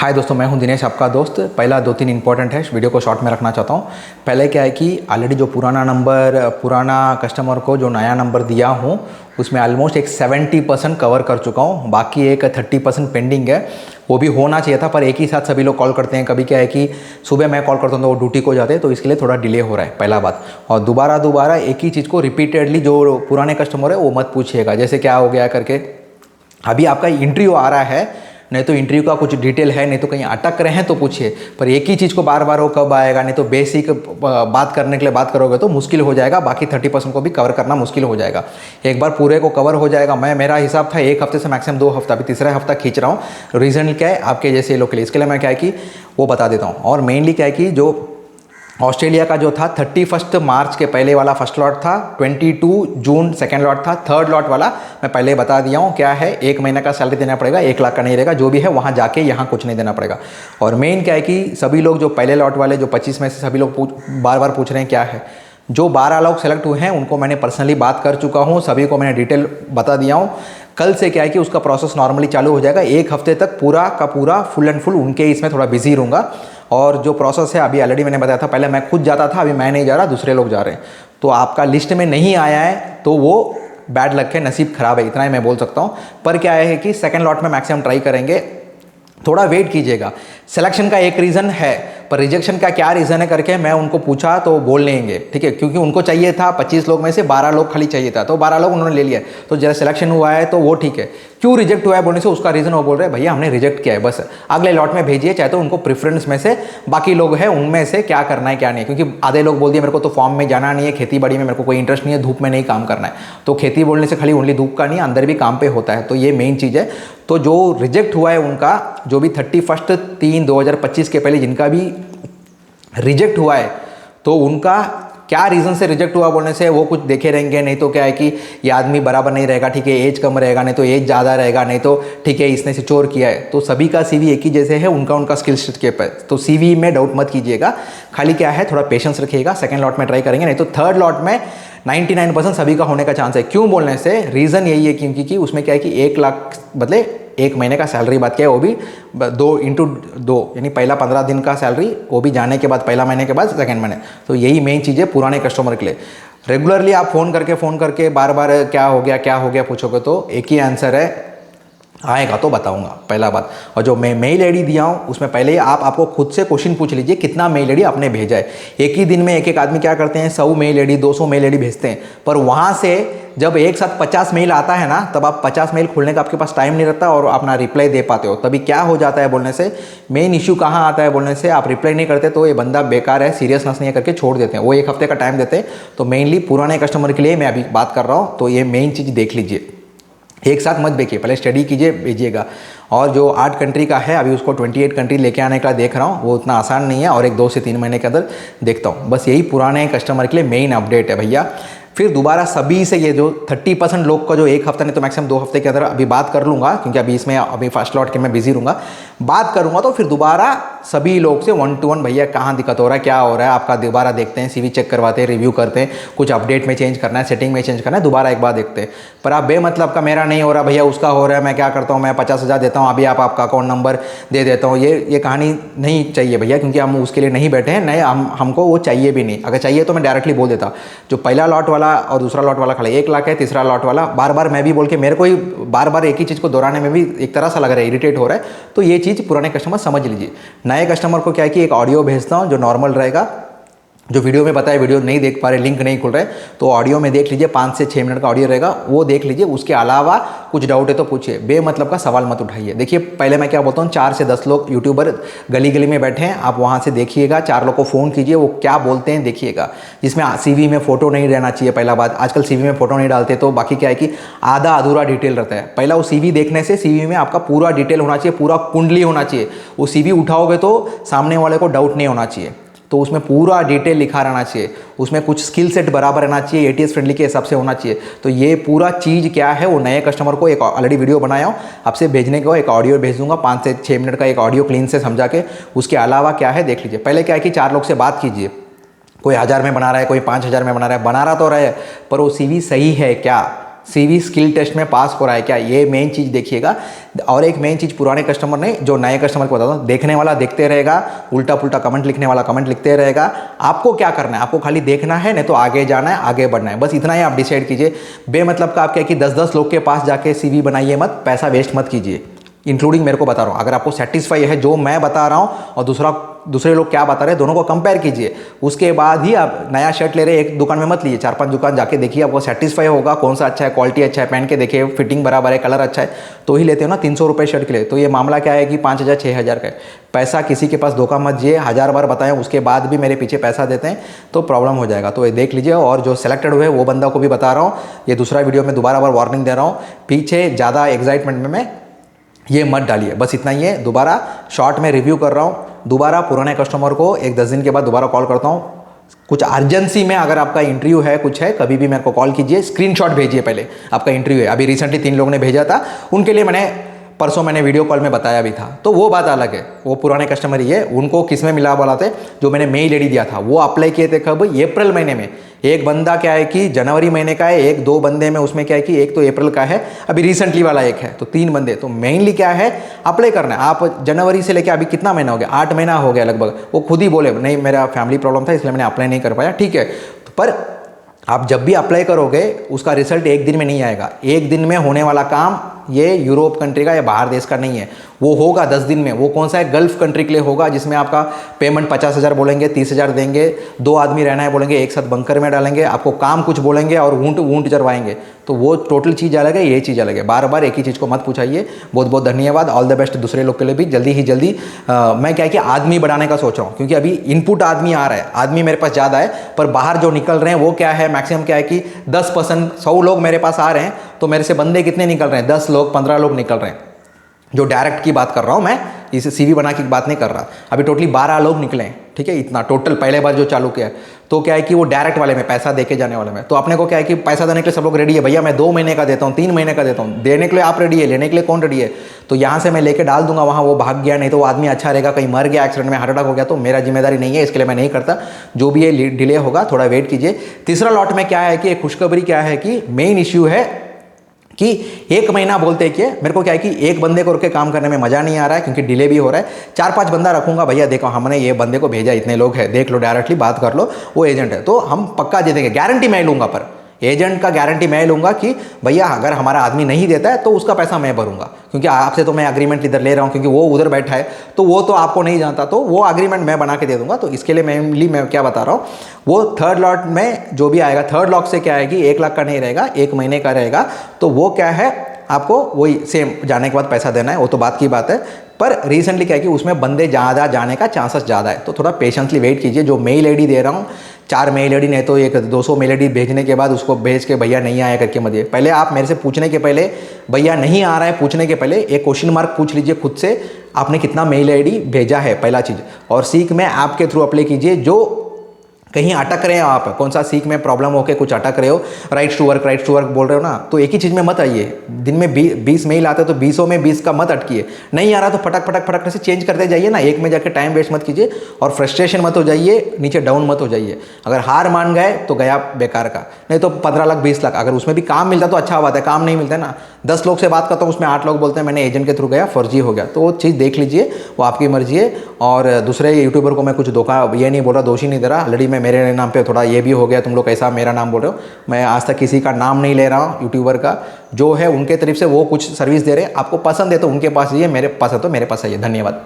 हाय दोस्तों, मैं हूं दिनेश, आपका दोस्त। पहला 2-3 इंपॉर्टेंट है, इस वीडियो को शॉर्ट में रखना चाहता हूं। पहले क्या है कि ऑलरेडी जो पुराना कस्टमर को जो नया नंबर दिया हूं उसमें ऑलमोस्ट एक 70% कवर कर चुका हूं। बाकी एक 30% पेंडिंग है, वो भी होना चाहिए था, पर एक ही साथ सभी लोग कॉल करते हैं। कभी क्या है कि सुबह मैं कॉल करता हूं तो वो ड्यूटी को जाते हैं, तो इसके लिए थोड़ा डिले हो रहा है, पहला बात। और दोबारा एक ही चीज़ को रिपीटेडली जो पुराने कस्टमर है वो मत पूछिएगा, जैसे क्या हो गया करके। अभी आपका इंटरव्यू आ रहा है, नहीं तो इंटरव्यू का कुछ डिटेल है, नहीं तो कहीं अटक रहे हैं तो पूछिए, पर एक ही चीज़ को बार बार वो कब आएगा, नहीं तो बेसिक बात करने के लिए बात करोगे तो मुश्किल हो जाएगा। बाकी 30% को भी कवर करना मुश्किल हो जाएगा। एक बार पूरे को कवर हो जाएगा। मेरा हिसाब था 1 हफ्ते से मैक्सिमम 2 हफ्ता, अभी तीसरा हफ्ता खींच रहा हूँ। रीज़न क्या है आपके जैसे लोग के लिए, इसके लिए मैं क्या है कि वो बता देता हूँ। और मेनली क्या है कि जो ऑस्ट्रेलिया का जो था 31 मार्च के पहले वाला फर्स्ट लॉट था, 22 जून सेकंड लॉट था, थर्ड लॉट वाला मैं पहले बता दिया हूँ क्या है। 1 महीने का सैलरी देना पड़ेगा, 1 लाख का नहीं रहेगा, जो भी है वहाँ जाके यहाँ कुछ नहीं देना पड़ेगा। और मेन क्या है कि सभी लोग जो पहले लॉट वाले जो 25 में से सभी लोग बार बार पूछ रहे हैं क्या है। जो 12 लोग सेलेक्ट हुए हैं उनको मैंने पर्सनली बात कर चुका हूँ, सभी को मैंने डिटेल बता दिया हूँ। कल से क्या है कि उसका प्रोसेस नॉर्मली चालू हो जाएगा। 1 हफ्ते तक पूरा का पूरा फुल एंड फुल उनके इसमें थोड़ा बिजी रहूँगा। और जो प्रोसेस है अभी ऑलरेडी मैंने बताया था, पहले मैं खुद जाता था, अभी मैं नहीं जा रहा, दूसरे लोग जा रहे हैं। तो आपका लिस्ट में नहीं आया है तो वो बैड लक है, नसीब खराब है, इतना ही मैं बोल सकता हूँ। पर क्या है कि सेकंड लॉट में मैक्सिमम ट्राई करेंगे, थोड़ा वेट कीजिएगा। सिलेक्शन का एक रीज़न है, पर रिजेक्शन का क्या रीज़न है करके मैं उनको पूछा तो बोल लेंगे, ठीक है, क्योंकि उनको चाहिए था 25 लोग में से 12 लोग खाली चाहिए था, तो 12 लोग उन्होंने ले लिया। तो जरा सिलेक्शन हुआ है तो वो ठीक है। क्यों रिजेक्ट हुआ है बोलने से उसका रीज़न वो बोल रहे हैं भैया हमने रिजेक्ट किया है, बस अगले लॉट में भेजिए, चाहे तो उनको प्रेफरेंस में से बाकी लोग हैं उनमें से क्या करना है क्या नहीं है। क्योंकि आधे लोग बोल दिए मेरे को तो फॉर्म में जाना नहीं है, खेती बाड़ी में मेरे को कोई इंटरेस्ट नहीं है, धूप में नहीं काम करना है। तो खेती बोलने से खाली ओनली धूप का नहीं, अंदर भी काम पे होता है, तो ये मेन चीज़ है। तो जो रिजेक्ट हुआ है उनका, जो भी 31/3/2025 के पहले जिनका भी रिजेक्ट हुआ है, तो उनका क्या रीज़न से रिजेक्ट हुआ बोलने से वो कुछ देखे रहेंगे। नहीं तो क्या है कि ये आदमी बराबर नहीं रहेगा, ठीक है, एज कम रहेगा, नहीं तो एज ज़्यादा रहेगा, नहीं तो ठीक है इसने सिक्योर किया है। तो सभी का सीवी एक ही जैसे है, उनका स्किल सेट के पर, तो सीवी में डाउट मत कीजिएगा। खाली क्या है थोड़ा पेशेंस रखिएगा, सेकंड लॉट में ट्राई करेंगे, नहीं तो थर्ड लॉट में 99% सभी का होने का चांस है। क्यों बोलने से रीज़न यही है क्योंकि उसमें क्या है कि 1 लाख बदले 1 महीने का सैलरी बात किया है, वो भी 2x2 यानी पहला 15 दिन का सैलरी, वो भी जाने के बाद पहला महीने के बाद सेकंड महीने। तो यही मेन चीज़ है पुराने कस्टमर के लिए। रेगुलरली आप फ़ोन करके बार बार क्या हो गया पूछोगे तो एक ही आंसर है, आएगा तो बताऊंगा, पहला बात। और जो मैं मेल आईडी दिया हूँ उसमें पहले ही आपको खुद से क्वेश्चन पूछ लीजिए कितना मेल आईडी आपने भेजा है। एक ही दिन में एक आदमी क्या करते हैं 100 मेल आईडी 200 मेल आईडी भेजते हैं, पर वहाँ से जब एक साथ 50 मेल आता है ना, तब आप 50 मेल खोलने का आपके पास टाइम नहीं रहता और अपना रिप्लाई दे पाते हो। तभी क्या हो जाता है बोलने से, मेन इश्यू कहाँ आता है बोलने से, आप रिप्लाई नहीं करते तो ये बंदा बेकार है, सीरियसनेस नहीं है करके छोड़ देते हैं। वो 1 हफ्ते का टाइम देते हैं। तो मेनली पुराने कस्टमर के लिए मैं अभी बात कर रहा हूँ, तो ये मेन चीज़ देख लीजिए। एक साथ मत देखिए, पहले स्टडी कीजिए, भेजिएगा। और जो 8 कंट्री का है अभी उसको 28 कंट्री लेके आने का देख रहा हूँ, वो उतना आसान नहीं है, और एक 2 से 3 महीने के अंदर देखता हूँ। बस यही पुराने कस्टमर के लिए मेन अपडेट है भैया। फिर दोबारा सभी से ये जो 30% लोग का जो 1 हफ्ता नहीं तो मैक्सिमम 2 हफ्ते के अंदर अभी बात कर लूँगा, क्योंकि अभी इसमें अभी फर्स्ट लॉट के मैं बिजी रहूँगा, बात करूँगा। तो फिर दोबारा सभी लोग से 1 to 1 भैया कहाँ दिक्कत हो रहा है, क्या हो रहा है आपका, दोबारा देखते हैं, सीवी चेक करवाते हैं, रिव्यू करते हैं, कुछ अपडेट में चेंज करना है, सेटिंग में चेंज करना है, दोबारा एक बार देखते हैं। पर आप बेमतलब का मेरा नहीं हो रहा भैया उसका हो रहा है, मैं क्या करता हूँ, मैं 50,000 देता हूँ, अभी आपका अकाउंट नंबर दे देता हूँ, ये कहानी नहीं चाहिए भैया, क्योंकि हम उसके लिए नहीं बैठे हैं, नहीं हमको वो चाहिए भी नहीं। अगर चाहिए तो मैं डायरेक्टली बोल देता। जो पहला लॉट वाला और दूसरा लॉट वाला खड़ा 1 लाख है, तीसरा लॉट वाला बार बार मैं भी बोल के मेरे को ही बार बार एक ही चीज़ को दोहराने में भी एक तरह सा लग रहा है, इरिटेट हो रहा है। तो ये चीज़ पुराने कस्टमर समझ लीजिए। नए कस्टमर को क्या है कि एक ऑडियो भेजता हूँ जो नॉर्मल रहेगा, जो वीडियो में बताया, वीडियो नहीं देख पा रहे, लिंक नहीं खुल रहे, तो ऑडियो में देख लीजिए, 5 से 6 मिनट का ऑडियो रहेगा, वो देख लीजिए। उसके अलावा कुछ डाउट है तो पूछिए, बेमतलब का सवाल मत उठाइए। देखिए पहले मैं क्या बोलता हूँ, 4 से 10 लोग यूट्यूबर गली गली में बैठे हैं, आप वहाँ से देखिएगा, 4 लोग को फ़ोन कीजिए, वो क्या बोलते हैं देखिएगा। जिसमें सीवी में फ़ोटो नहीं रहना चाहिए, पहला बात। आजकल सीवी में फ़ोटो नहीं डालते, तो बाकी क्या है कि आधा अधूरा डिटेल रहता है। पहला वो सीवी देखने से सीवी में आपका पूरा डिटेल होना चाहिए, पूरा कुंडली होना चाहिए। वो सीवी उठाओगे तो सामने वाले को डाउट नहीं होना चाहिए, तो उसमें पूरा डिटेल लिखा रहना चाहिए, उसमें कुछ स्किल सेट बराबर रहना चाहिए, एटीएस फ्रेंडली के हिसाब से होना चाहिए। तो ये पूरा चीज़ क्या है, वो नए कस्टमर को एक ऑलरेडी वीडियो बनाया हूँ, आपसे भेजने को एक ऑडियो भेज दूंगा, 5 से 6 मिनट का एक ऑडियो क्लीन से समझा के। उसके अलावा क्या है देख लीजिए। पहले क्या है कि 4 लोग से बात कीजिए, कोई 1000 में बना रहा है, कोई 5000 में बना रहा है, बना रहा तो रहा है, पर वो सीवी सही है क्या, सीवी स्किल टेस्ट में पास हो रहा है क्या, ये मेन चीज़ देखिएगा। और एक मेन चीज़ पुराने कस्टमर ने, जो नए कस्टमर को बताता हूँ, देखने वाला देखते रहेगा, उल्टा पुल्टा कमेंट लिखने वाला कमेंट लिखते रहेगा। आपको क्या करना है, आपको खाली देखना है, नहीं तो आगे जाना है, आगे बढ़ना है, बस इतना ही आप डिसाइड कीजिए। बेमतलब का आप क्या कि 10-10 लोग के पास जाके सीवी बनाइए मत, पैसा वेस्ट मत कीजिए। इंक्लूडिंग मेरे को बता रहा हूँ, अगर आपको सेटिस्फाई है जो मैं बता रहा हूँ और दूसरे लोग क्या बता रहे हैं, दोनों को कंपेयर कीजिए। उसके बाद ही आप नया शर्ट ले रहे, एक दुकान में मत लीजिए, 4-5 दुकान जाके देखिए, आपको सेटिस्फाई होगा कौन सा अच्छा है, क्वालिटी अच्छा है, पहन के देखिए, फिटिंग बराबर है, कलर अच्छा है, तो ही लेते हो ना 300 रुपये शर्ट के लिए। तो ये मामला क्या है कि 5,000 6,000 का है। पैसा किसी के पास धोखा मत दिए, 1000 बार बताएं, उसके बाद भी मेरे पीछे पैसा देते हैं तो प्रॉब्लम हो जाएगा। तो ये देख लीजिए। और जो सेलेक्टेड हुए वो बंदा को भी बता रहा हूँ, ये दूसरा वीडियो में दोबारा बार वार्निंग दे रहा हूँ, पीछे ज़्यादा एक्साइटमेंट में मैं ये मत डालिए, बस इतना ही है। दोबारा शॉर्ट में रिव्यू कर रहा हूँ, दोबारा पुराने कस्टमर को एक 10 दिन के बाद दोबारा कॉल करता हूँ। कुछ अर्जेंसी में अगर आपका इंटरव्यू है, कुछ है, कभी भी मेरे को कॉल कीजिए, स्क्रीनशॉट भेजिए पहले आपका इंटरव्यू है। अभी रिसेंटली 3 लोगों ने भेजा था, उनके लिए परसों मैंने वीडियो कॉल में बताया भी था, तो वो बात अलग है, वो पुराने कस्टमर ही है। उनको किस में मिला बोला थे, जो मैंने मेल आईडी दिया था वो अप्लाई किए थे कब, अप्रैल महीने में। एक बंदा क्या है कि जनवरी महीने का है, एक 2 बंदे में उसमें क्या है कि एक तो अप्रैल का है, अभी रिसेंटली वाला एक है, तो 3 बंदे। तो मेनली क्या है, अप्लाई करना है। आप जनवरी से लेकर अभी कितना महीना हो गया, 8 महीना हो गया लगभग। वो खुद ही बोले नहीं मेरा फैमिली प्रॉब्लम था इसलिए मैंने अप्लाई नहीं कर पाया, ठीक है। पर आप जब भी अप्लाई करोगे उसका रिजल्ट एक दिन में नहीं आएगा। एक दिन में होने वाला काम ये यूरोप कंट्री का या बाहर देश का नहीं है, वो होगा 10 दिन में। वो कौन सा है, गल्फ कंट्री के लिए होगा, जिसमें आपका पेमेंट 50,000 बोलेंगे, 30,000 देंगे, 2 आदमी रहना है बोलेंगे, एक साथ बंकर में डालेंगे, आपको काम कुछ बोलेंगे और ऊँट चरवाएंगे। तो वो टोटल चीज़ अलग है, ये चीज़ अलग है। बार बार एक ही चीज़ को मत पूछाइए। बहुत बहुत धन्यवाद, ऑल द बेस्ट दूसरे लोग के लिए भी। जल्दी ही जल्दी मैं क्या है कि आदमी बढ़ाने का सोच रहा हूँ, क्योंकि अभी इनपुट आदमी आ रहा है, आदमी मेरे पास ज़्यादा है, पर बाहर जो निकल रहे हैं वो क्या है, मैक्सिमम क्या है कि 10%, 100 लोग मेरे पास आ रहे हैं तो मेरे से बंदे कितने निकल रहे हैं, 10 लोग 15 लोग निकल रहे हैं। जो डायरेक्ट की बात कर रहा हूँ मैं, इसे सीवी बना की बात नहीं कर रहा। अभी टोटली 12 लोग निकले हैं, ठीक है, इतना टोटल पहले बार जो चालू किया है। तो क्या है कि वो डायरेक्ट वाले में पैसा देके जाने वाले में, तो अपने को क्या है कि पैसा देने के लिए सब लोग रेडी है, भैया मैं 2 महीने का देता हूँ, 3 महीने का देता हूँ। देने के लिए आप रेडी है, लेने के लिए कौन रेडी है। तो यहाँ से मैं लेके डाल दूंगा, वहाँ वो भाग गया, नहीं तो वो आदमी अच्छा रहेगा, कहीं मर गया एक्सीडेंट में, हार्ट अटैक हो गया, तो मेरा जिम्मेदारी नहीं है, इसके लिए मैं नहीं करता। जो भी ये डिले होगा थोड़ा वेट कीजिए। तीसरा लॉट में क्या है कि एक खुशखबरी क्या है कि मेन इश्यू है कि 1 महीना बोलते हैं कि मेरे को क्या है कि एक बंदे को रख के काम करने में मज़ा नहीं आ रहा है, क्योंकि डिले भी हो रहा है। 4-5 बंदा रखूंगा, भैया देखो हमने ये बंदे को भेजा, इतने लोग हैं, देख लो, डायरेक्टली बात कर लो, वो एजेंट है, तो हम पक्का दे देंगे, गारंटी मैं लूँगा। पर एजेंट का गारंटी मैं लूँगा कि भैया अगर हमारा आदमी नहीं देता है तो उसका पैसा मैं भरूंगा, क्योंकि आपसे तो मैं अग्रीमेंट इधर ले रहा हूँ, क्योंकि वो उधर बैठा है, तो वो तो आपको नहीं जानता, तो वो अग्रीमेंट मैं बना के दे दूंगा। तो इसके लिए मेनली मैं क्या बता रहा हूँ, वो थर्ड लॉट में जो भी आएगा, थर्ड लॉट से क्या है कि 1 लाख का नहीं रहेगा, 1 महीने का रहेगा। तो वो क्या है, आपको वही सेम जाने के बाद पैसा देना है, वो तो बात की बात है। पर रिसेंटली क्या है कि उसमें बंदे ज़्यादा जाने का चांसेस ज़्यादा है, तो थोड़ा पेशेंटली वेट कीजिए। जो मेल आईडी दे रहा हूँ, 4 मेल आईडी नहीं तो एक 200 मेल आईडी भेजने के बाद उसको भेज के भैया नहीं आया करके मत दिए। पहले आप मेरे से पूछने के पहले, भैया नहीं आ रहा है पूछने के पहले, एक क्वेश्चन मार्क पूछ लीजिए खुद से, आपने कितना मेल आईडी भेजा है, पहला चीज़। और सीख में ऐप के थ्रू अप्लाई कीजिए। जो कहीं अटक रहे हो आप, कौन सा सीख में प्रॉब्लम होकर कुछ अटक रहे हो, राइट्स टू वर्क बोल रहे हो ना, तो एक ही चीज़ में मत आइए। दिन में 20 मेल आते तो 20 में 20 का मत अटकिए। नहीं आ रहा तो फटक से चेंज करते जाइए ना, एक में जाकर टाइम वेस्ट मत कीजिए और फ्रस्ट्रेशन मत हो जाइए, नीचे डाउन मत हो जाइए। अगर हार मान गए तो गया बेकार का। नहीं तो 15 लाख 20 लाख, अगर उसमें भी काम मिलता तो अच्छा बात है, काम नहीं मिलता है ना, 10 लोग से बात करता हूँ उसमें 8 लोग बोलते हैं मैंने एजेंट के थ्रू गया, फर्जी हो गया। तो वो चीज़ देख लीजिए, वो आपकी मर्जी है। और दूसरे यूट्यूबर को मैं कुछ धोखा ये नहीं बोल रहा, दोषी नहीं दे रहा। ऑलरेडी मैं मेरे नाम पे थोड़ा ये भी हो गया, तुम लोग कैसा मेरा नाम बोल रहे हो। मैं आज तक किसी का नाम नहीं ले रहा हूँ यूट्यूबर का, जो है उनके तरफ से वो कुछ सर्विस दे रहे हैं, आपको पसंद है तो उनके पास जाइए, मेरे पास है तो मेरे पास आइए। धन्यवाद।